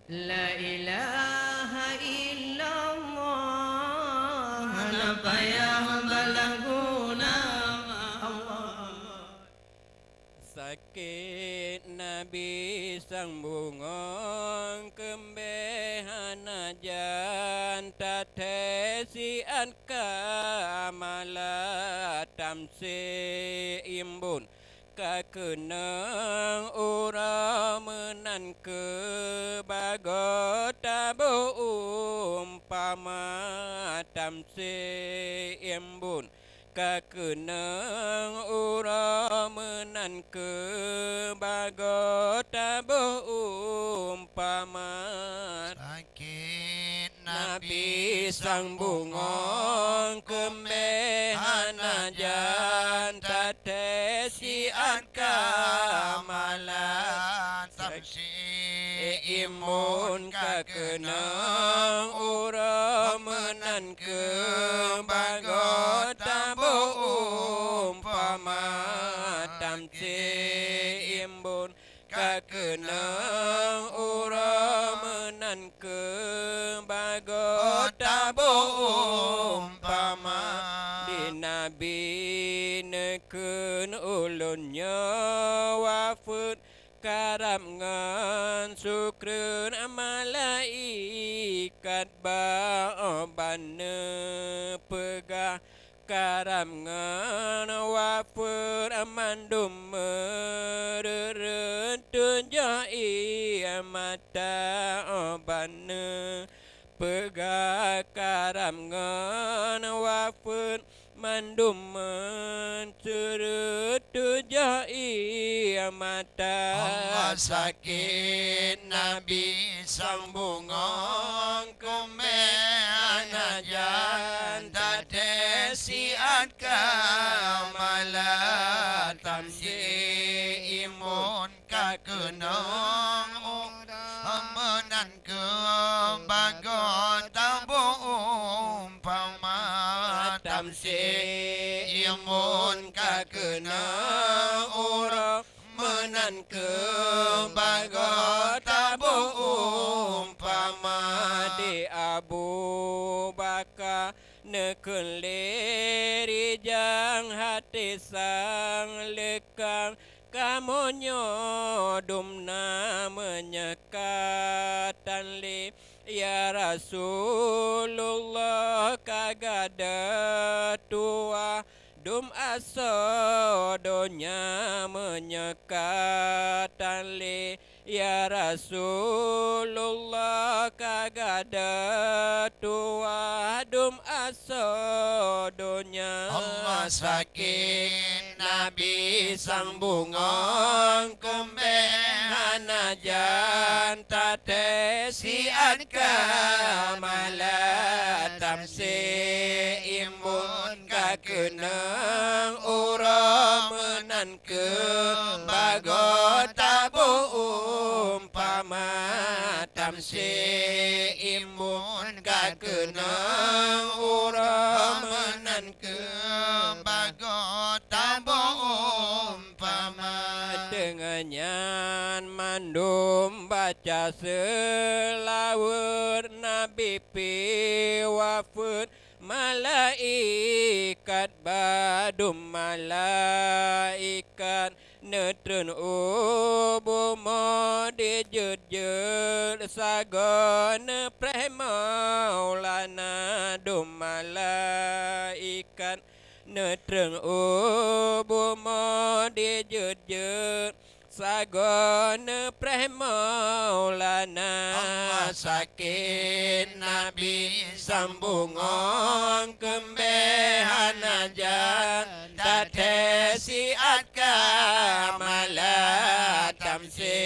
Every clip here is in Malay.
La ilaha illallah Napa yang balaguna Allah Sakit Nabi sang bungong kembehana jan tatesi anka amala tamsi imbun kakenang ura menan ke bagota bu umpama tamsi imbun kakenang ura menan ke bagota bu umpama sakit Nabi sang bungong kembehana jan tatesi kamalan tamsi imun kakenang ura menan ke bagota bu umpama tamsi imbun kakenang ura menan ke bagota bu umpama di nabi neken ulunnya wafud karam ngan sukreun malaikat ba'obane pegah karam ngan wafud amandum mereren tunjai mata obane pegah karam ngan wafud mandum mencerut tujai mata Allah sakit Nabi sang bungong kembehana jan tatesi kamalan tamsi imun kakenang menan ke bagota bu umpama tamsi imun kakenang ura menan ke bagota bu umpama di Abu Bakar neken leri jang hati sang lekang kamonyo dumna menyekatan li ya Rasulullah kagada tua dum aso donya menyekatan li ya Rasulullah kagada tua dum aso donya Allah sakit Nabi sang bungong kembehana jan tatesi kamalan tamsi imun kakenang ura menan ke bagota bu umpama tamsi imun kakenang ura menan ke bagota bu umpama dengannya mandum baca selawat Nabi pi wafud malaikat badum malaikat netrun ubumo dijut sagon premaulana dum malaikat netrun ubumo dijut sagon premaulana Allah sakit Nabi sambungong kembehana jan tatesi kamalan tamsi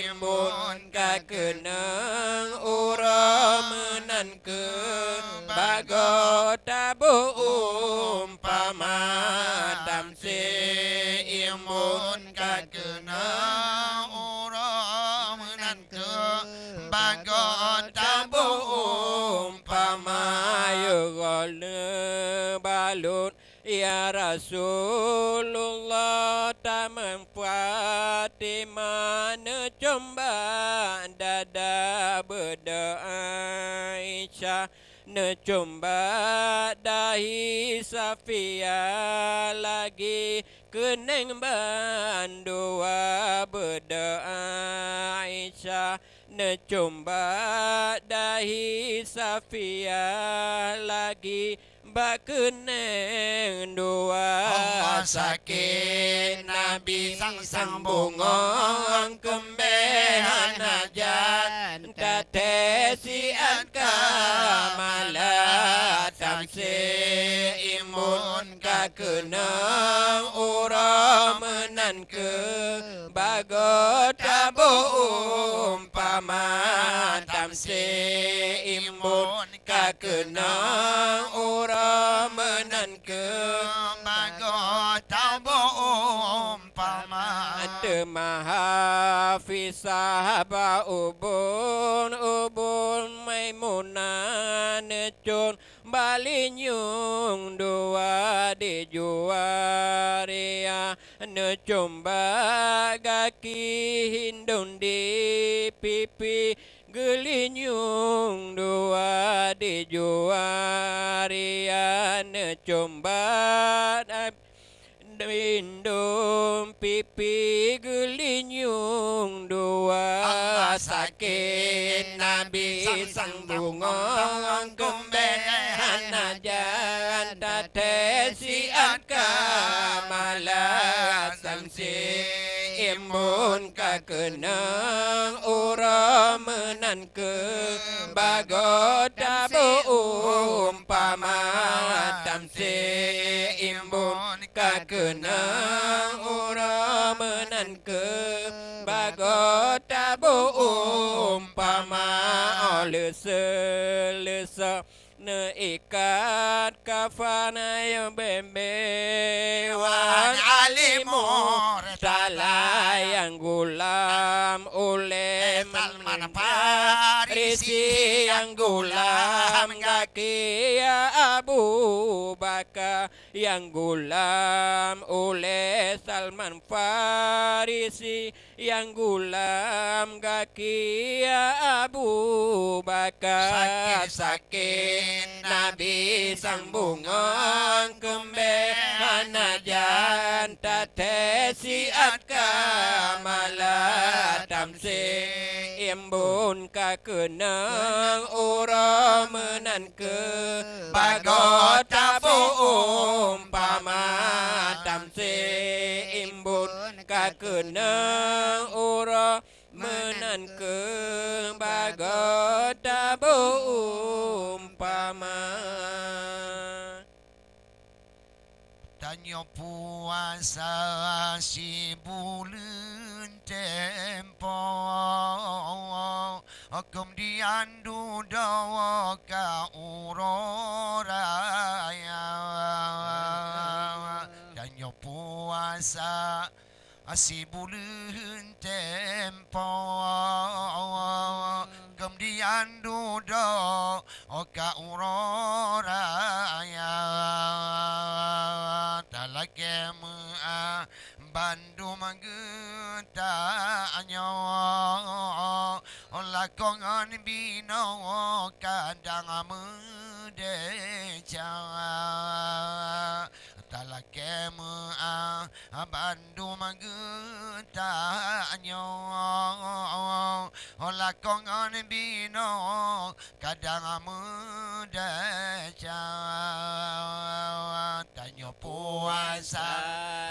imun kakenang ura menan ke bagota bu umpama tamsi imun kakenang ura menan ke bagota bu umpama yugolne balut ya Rasulullah tamam Fatimah ne coba dada berda Necumba dahi Safia lagi keneng bandua berda Aisyah Necumba dahi Safia lagi bakeneng dua Allah sakit Nabi sang bungong kembehan hajat tatesi kamala tamsi imun kakenang ura menan ke bagot tabu umpama tamsi imun kakenang ura menan ke bagot tabu umpama mahafisah ba ubun Maimunah necun balinyung dua di juaria necum bagaki hindun di pipi gelinyung dua di juaria necum Indum pipi gelinyung dua sakit Nabi sang bungong kumbehan najan tatesi kamala samsi imun kakenang ura menan ke bagot tabu umpama tamsi imun kakenang ura menan ke bagot tabu umpama oleh selesa ne ikat kafana yang bembe wan alimur salah yang gulam oleh Salman Farisi yang gulam kaki Abu Bakar yang gulam oleh Salman Farisi yang gulam kaki Abu Bakar sakit Nabi sang bungong kembehan najan tatesi kamala tamsi imbun kakenang ura menan ke bagot tabu umpama tamsi imbun kakenang ura menan ke bagot tabu umpama Tanya puasa si bulan tempo kemudian dudawa ka uroraya Tanya puasa si bulan tempo kemudian dudawa ka uroraya talakemu bandu mangetanya lakongan bino kadang mudeca talakemu bandu mangetanya lakongan bino kadang mudeca tanya puasa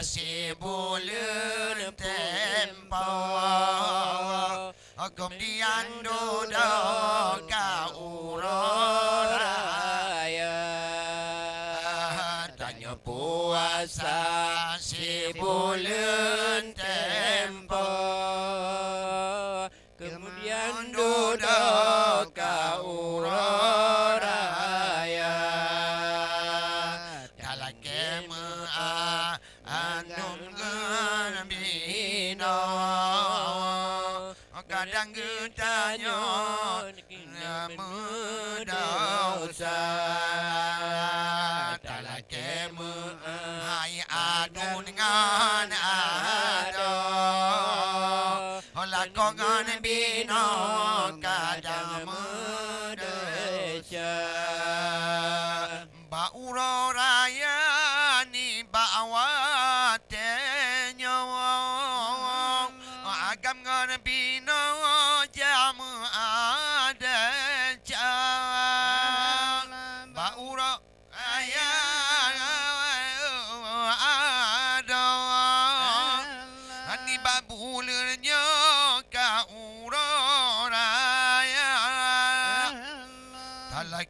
si bulan tempo kemudian duduk ka uroraya tanya puasa si bulan tempo kemudian duduk ka uroraya talakemu anum gembino kadang getanya mudosa talakemu hai adu dengan ado lakongan bino kadang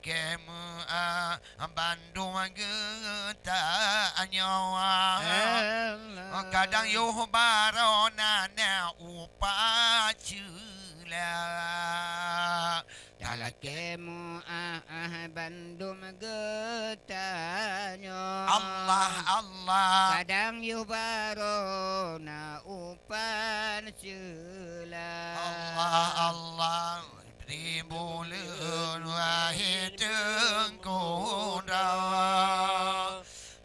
kemu Bandung getanya kadang yo barona na upacula Dalakemu Bandung getanya Allah Allah kadang yubaro na upan cula Allah Allah Tribulun wahid tengkudau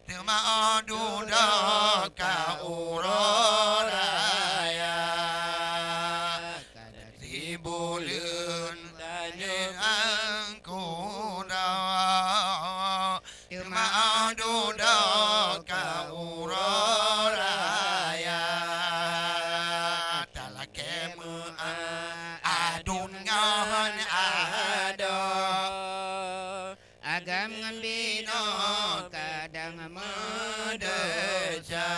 Temadu ka uroraya Tribulun tengkudau Temadu ka uroraya Talakemu adungan ada agam ngambino kadang medeca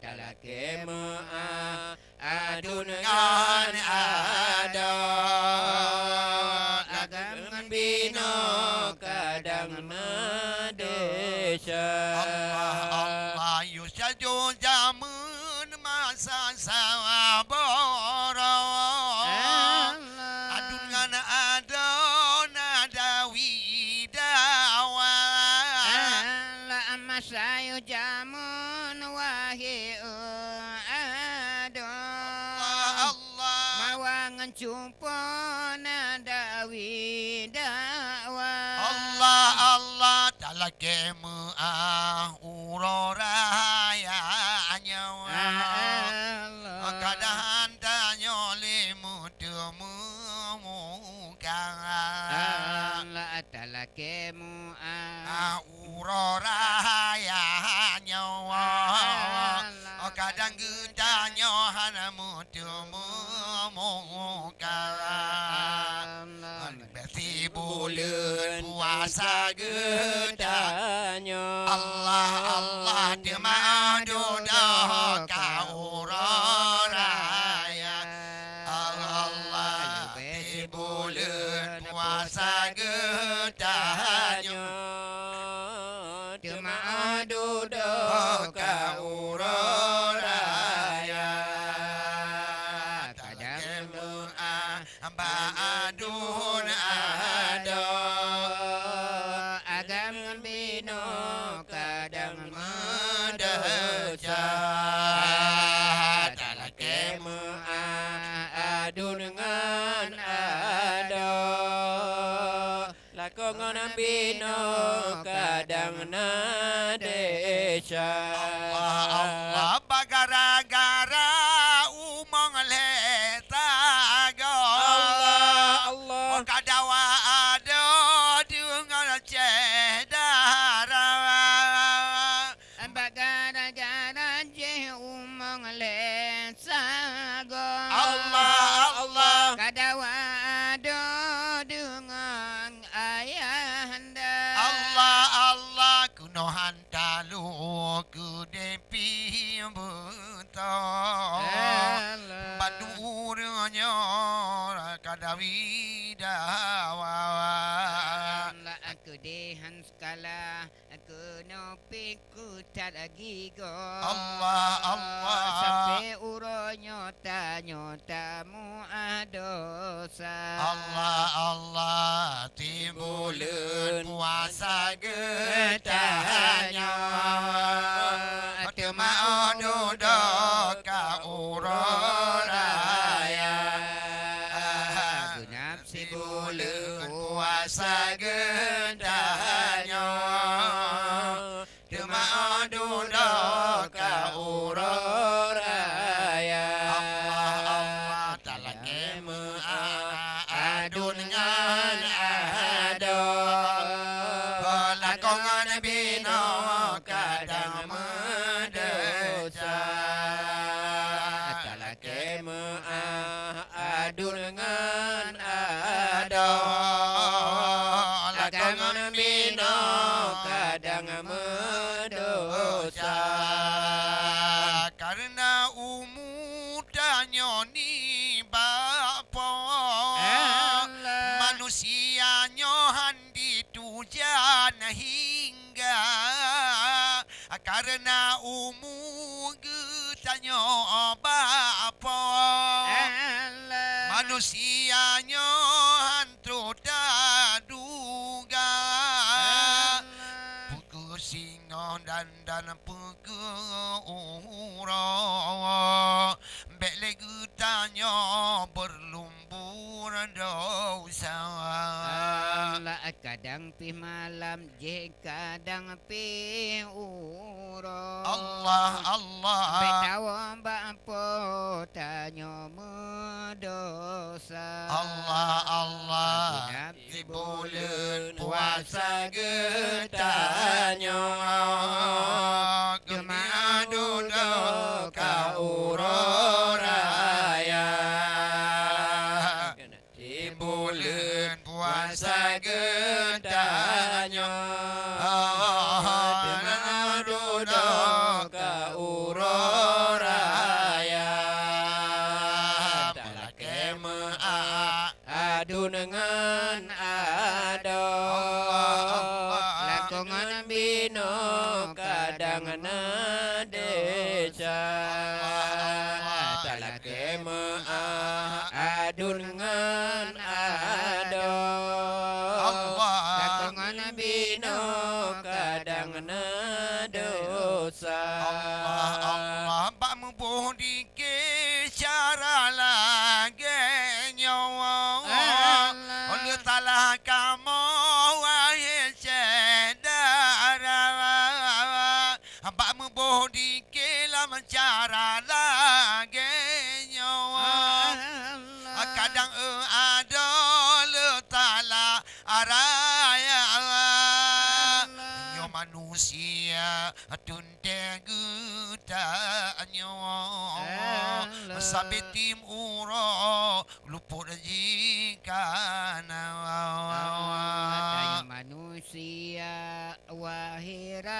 talakemu adungan ada agam ngambino kadang medeca Allah Allah yusaju zaman masa sabara adungan ada nadawi dawa masayu jamun wahi ado Allah mawangan cumpon dawi dawa Allah Allah talakemu uroraya nyawa kadahan tanyo limu temu muka talakemu uroraya nyawa kadang gedanyo hanamu temu muka berarti bulan puasa gedanya Allah Allah demadu dah kau raya Allah berarti bulan puasa gedanya demadu dah kau raya kadang Badun ada agam bino kadang mendeca talakemu adungan ada lakongan bino kadang nadeca Allah Allah bagara-gara umang letaga Allah kadawa ada dengan cedara bagara-gara je umang lesago Allah Allah kadawa ada dengan ayahanda Allah Allah kunohan talu kudepi buta badurnya kadawi dawa aku dehan skala aku nopiku tak lagi go Allah Allah sampai uronyo tamu adosa Allah Allah timbulan puasa getahnya Tema ododo ka uroraya Gunap si Bulan puasa getahnya Tema ododo ka uroraya Allah Allah talakemu adungan ado lakongan bino kadang mendeca talakemu adungan ado lakongan bino kadang mendosa karena umudanya ni bapa manusianya dan hingga karena umur getanya bapa manusianya hantu tak duga pukul singa dan pukul ura bek getanya berlumpur dosa kadang pi malam je kadang pi uro Allah betawa bapa tanya mendosa Allah Nabi bulan puasa getanya Gemia duduk kau raya di bulan puasa getanya Gemia duduk kau raya Melake adu dengan ado lakongan bino kadang desa talake adu dengan ado lakongan bino kadang dosa Allah Pak membudi ke cara lagi nyawa Allah talah kamu wahai saudara Pak membudi ke lama cara lagi nyawa kadang ada letala araya manusia tunte gutanya sampai tim uro luput jikana Daya manusia wahirakan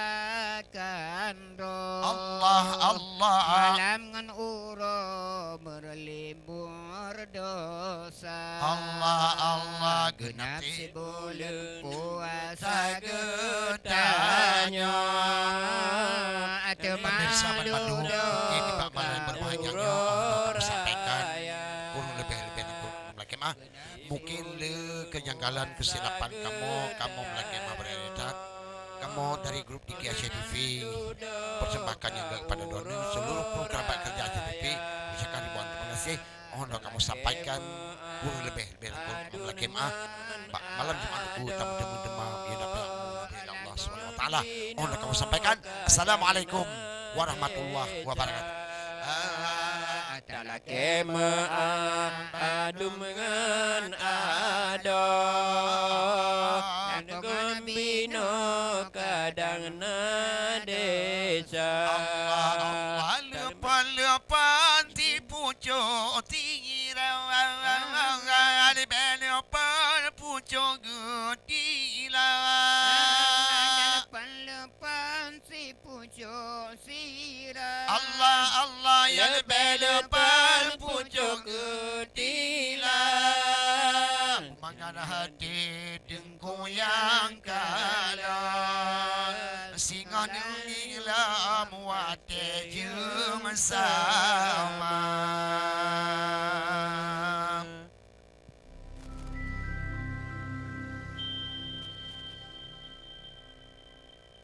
roh Allah malam ngan uro berlibur dosa Allah genap sebulan puasa puasa getanya atau Pemirsa malu Pandu, ini Pak Malan berbahagianya Allah sampaikan kurang lebih-lebih aku melaki mah mungkin le kejanggalan kesilapan kamu melaki mah berada kamu dari grup Diki Asia TV persembahkan yang kepada donor seluruh kerabat kerja Asia TV misalkan ribuan terima kasih kamu sampaikan kurang lebih-lebih aku melaki mah Pak malam Jumatku tamu demam ya dapat Allah Subhanahu wa taala kamu sampaikan assalamualaikum warahmatullahi wabarakatuh. talake adu dengan ado lakongan bino kadang desa Lepan tipu tira lepan pucuk gutila lepan si pucuk sirah Allah ya lepan pucuk getila mangana hati dengku yang kalah singa nila muate jum sama